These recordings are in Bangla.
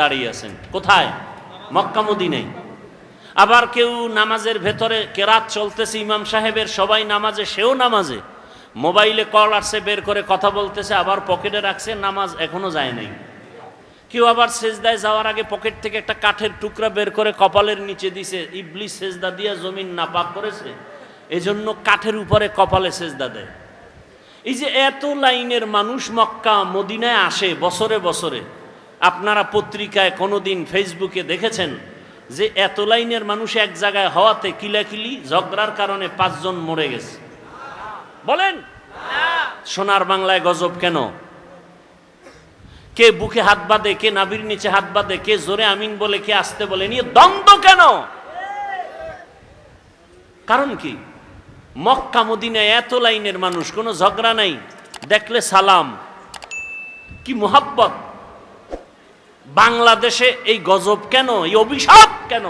দাঁড়িয়ে আছেন কোথায়? মক্কা মদিনায়। আবার কেউ নামাজের ভেতরে কেরাত চলতেছে, ইমাম সাহেবের, সবাই নামাজে, সেও নামাজে, মোবাইলে কল আসছে, বের করে কথা বলতেছে, আবার পকেটে রাখছে, নামাজ এখনো যায় নাই। কেউ আবার সেজদায় যাওয়ার আগে পকেট থেকে একটা কাঠের টুকরা বের করে কপালের নিচে দিছে, ইবলিস সেজদা দিয়া জমিন নাপাক করেছে, এজন্য কাঠের উপরে কপালে সেজদা দেয়। এই যে এত লাইনের মানুষ মক্কা মদিনায় আসে বছরে বছরে, আপনারা পত্রিকায় কোনোদিন ফেসবুকে দেখেছেন যে এত লাইনের মানুষ এক জায়গায় হওয়াতে কিলাকিলি ঝগড়ার কারণে 5 জন মরে গেছে? বলেন সোনার বাংলায় গজব কেন? কে বুকে হাত বাঁধে, কে নাভির নিচে হাত বাঁধে, কে জোরে আমিন বলে, কে আসতে বলে, নিয়ে দ্বন্দ্ব কেন? কারণ কি? মক্কা মদিনায় এত লাইনের মানুষ, কোনো ঝগড়া নাই, দেখলে সালাম, কি মোহাব্বত। বাংলাদেশে এই গজব কেন, এই অভিশাপ কেন?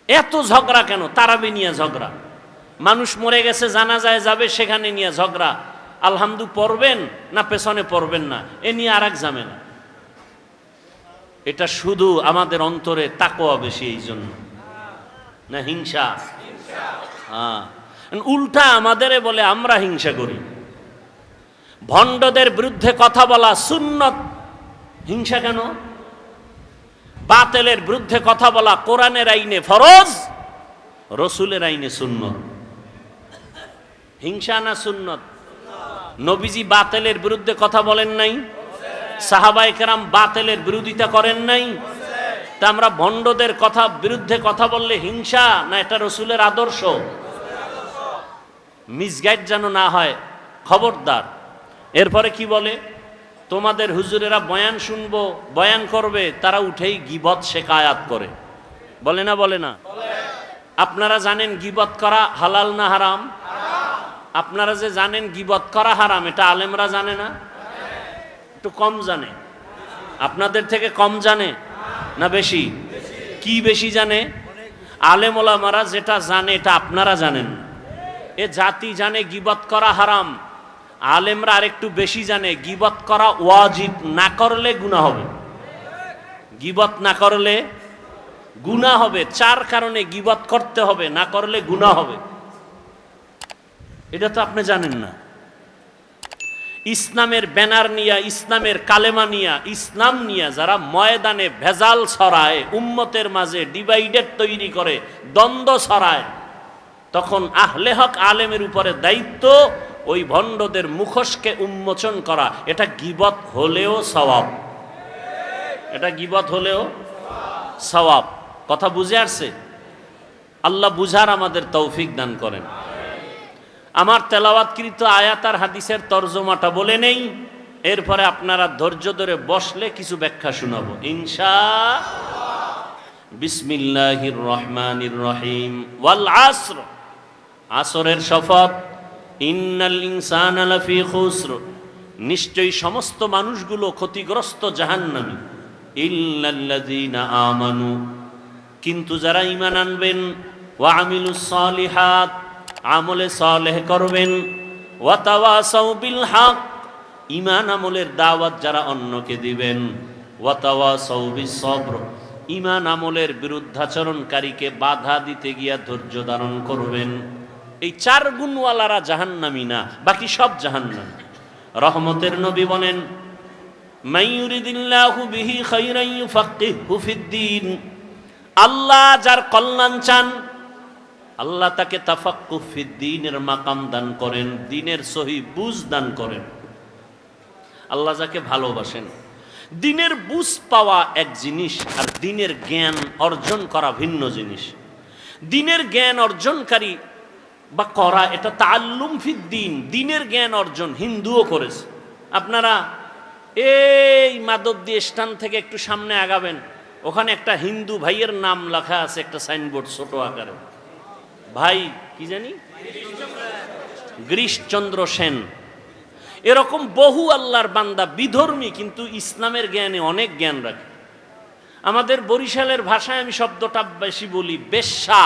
এত ঝগড়া কেন? তারাবি নিয়ে ঝগড়া, মানুষ মরে গেছে জানাজায় যাবে, সেখানে নিয়ে ঝগড়া, আলহামদু পড়বেন না পেছনে পড়বেন না, এ নিয়ে আর এক ঝামেলা। এটা শুধু আমাদের অন্তরে তাকওয়া বেশি, এই জন্য না হিংসা। হ্যাঁ, উল্টা আমাদের বলে আমরা হিংসা করি। ভণ্ডদের বিরুদ্ধে কথা বলা সুন্নত, হিংসা কেন? বাতিলের বিরুদ্ধে কথা বলা কোরআনের আইনে ফরজ, রসুলের আইনে সুন্নত। হিংসা না সুন্নত? নবীজি বাতিলের বিরুদ্ধে কথা বলেন নাই, সাহাবায়ে কেরাম বাতিলের বিরোধিতা করেন নাই, তা আমরা ভণ্ডদের বিরুদ্ধে কথা বললে হিংসা না এটা রসুলের আদর্শ? মিসগাইড যেন না হয়, খবরদার। এরপরে কি বলে? তোমাদের হুজুরেরা বয়ান শুনবো, বয়ান করবে, তারা উঠেই গীবত শেখায়াত করে, বলে না? বলে না? আপনারা জানেন গীবত করা হালাল না হারাম? আপনারা যে জানেন গীবত করা হারাম, এটা আলেমরা জানে না? একটু কম জানে, আপনাদের থেকে কম জানে না বেশি? কি বেশি জানে? আলেম ওলামারা যেটা জানে এটা আপনারা জানেন। এ জাতি জানে গীবত করা হারাম, আলেমরা আরেকটু বেশি জানে গীবত করা ওয়াজিব, না করলে গুনাহ হবে। গীবত না করলে গুনাহ হবে, 4 কারণে গীবত করতে হবে, না করলে গুনাহ হবে। এটা তো আপনি জানেন না। ইসলামের ব্যানার নিয়া, ইসলামের কালেমা নিয়া, ইসলাম নিয়া যারা ময়দানে ভেজাল ছড়ায়, উম্মতের মাঝে ডিভাইডেড তৈরি করে, দ্বন্দ্ব ছড়ায়, তখন আহলে হক আলেমের উপরে দায়িত্ব ওই ভণ্ডদের মুখোশকে উন্মোচন করা। এটা গীবত হলেও সওয়াব, এটা গীবত হলেও সওয়াব। কথা বুঝে আসছে? আল্লাহ বুঝার আমাদের তৌফিক দান করেন। আমার তেলাওয়াতকৃত আয়াত আর হাদিসের তরজমাটা বলে নেই, এরপরে আপনারা ধৈর্য ধরে বসলে কিছু ব্যাখ্যা শোনাবো ইনশাআল্লাহ। বিসমিল্লাহির রহমানির রহিম। ওয়াল আসর, আসরের শপথ। ইন্নাল ইনসানা লাফি খুসর, নিশ্চয়ই সমস্ত মানুষগুলো ক্ষতিগ্রস্ত, জাহান্নামী। ইল্লাল্লাযীনা আমানু, কিন্তু যারা ঈমান আনবেন, ওয়া আমিলুস সালিহাত, আমলে সালেহ করবেন, ওয়া তাওয়াসাউ বিল হক, ঈমান আমলের দাওয়াত যারা অন্যকে দিবেন, ওয়া তাওয়াসাউ বিস সবর, ঈমান আমলের বিরুদ্ধাচরণকারীকে বাধা দিতে গিয়া ধৈর্য ধারণ করবেন। এই 4 গুণওয়ালারা জাহান্নামী না, বাকি সব জাহান্নামী। রহমতের নবী বলেন, মাইয়ুরিদিল্লাহু বিহি খাইরান ইউফাক্কিহু ফিদ্দীন, আল্লাহ যার কল্যাণ চান, আল্লাহ তাকে তাফাক্কুহ ফিদ্দীনের মাকাম দান করেন, দ্বীনের সহি বুঝ দান করেন। আল্লাহ যাকে ভালোবাসেন। দ্বীনের বুঝ পাওয়া এক জিনিস, আর দ্বীনের জ্ঞান অর্জন করা ভিন্ন জিনিস। দ্বীনের জ্ঞান অর্জনকারী বা করা, এটা তাআল্লুম ফিদ্দীন, দ্বীনের জ্ঞান অর্জন হিন্দুও করেছে। আপনারা এই মাধবদী স্ট্যান্ড থেকে একটু সামনে আগাবেন, ওখানে একটা হিন্দু ভাইয়ের নাম লেখা আছে, একটা সাইনবোর্ড ছোট আকারে, ভাই কি জানি, গিরিশচন্দ্র সেন। এরকম বহু আল্লাহর বান্দা বিধর্মী, কিন্তু ইসলামের জ্ঞানে অনেক জ্ঞান রাখে। আমাদের বরিশালের ভাষায় আমি শব্দটা বেশি বলি, বেশ্যা।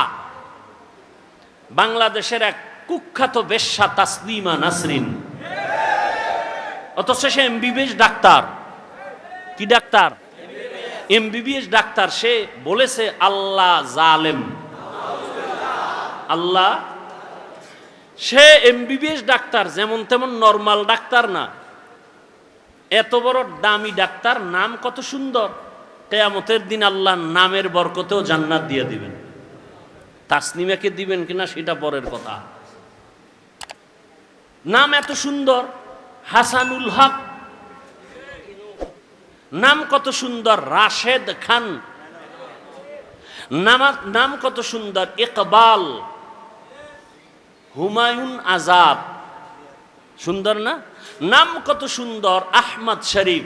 বাংলাদেশের এক কুখ্যাত বেশ্যা তাসলিমা নাসরিন, অথচ সে এমবিবিএস ডাক্তার, কি ডাক্তার? MBBS doctor. সে বলেছে আল্লাহ জালেম। আল্লাহ, সে এমবিবিএস ডাক্তার, যেমন তেমন নরমাল ডাক্তার না, এত বড় দামি ডাক্তার, নাম কত সুন্দর। কিয়ামতের দিন আল্লাহ নামের বরকতেও জান্নাত দিয়ে দিবেন। তাসনিমাকে দিবেন কিনা সেটা পরের কথা। নাম এত সুন্দর, হাসানুল হক, নাম কত সুন্দর। রাশেদ খান, নাম কত সুন্দর। ইকবাল, হুমায়ুন আজাদ, সুন্দর না? নাম কত সুন্দর। আহমদ শরীফ,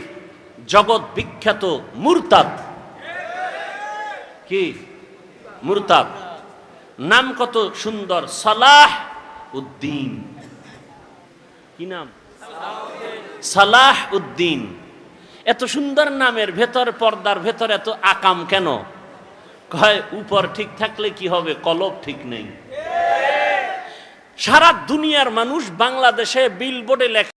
জগৎ বিখ্যাত মুরতাদ। কি মুরতাদ? নাম কত সুন্দর। সালাহ উদ্দিন, কি নাম? সালাহ উদ্দিন। এত সুন্দর নামের ভেতর, পর্দার ভেতর এত আকাম কেন? কয় উপর ঠিক থাকলে কি হবে, কলব ঠিক নেই। সারা দুনিয়ার মানুষ বাংলাদেশে বিলবোর্ডে লেখা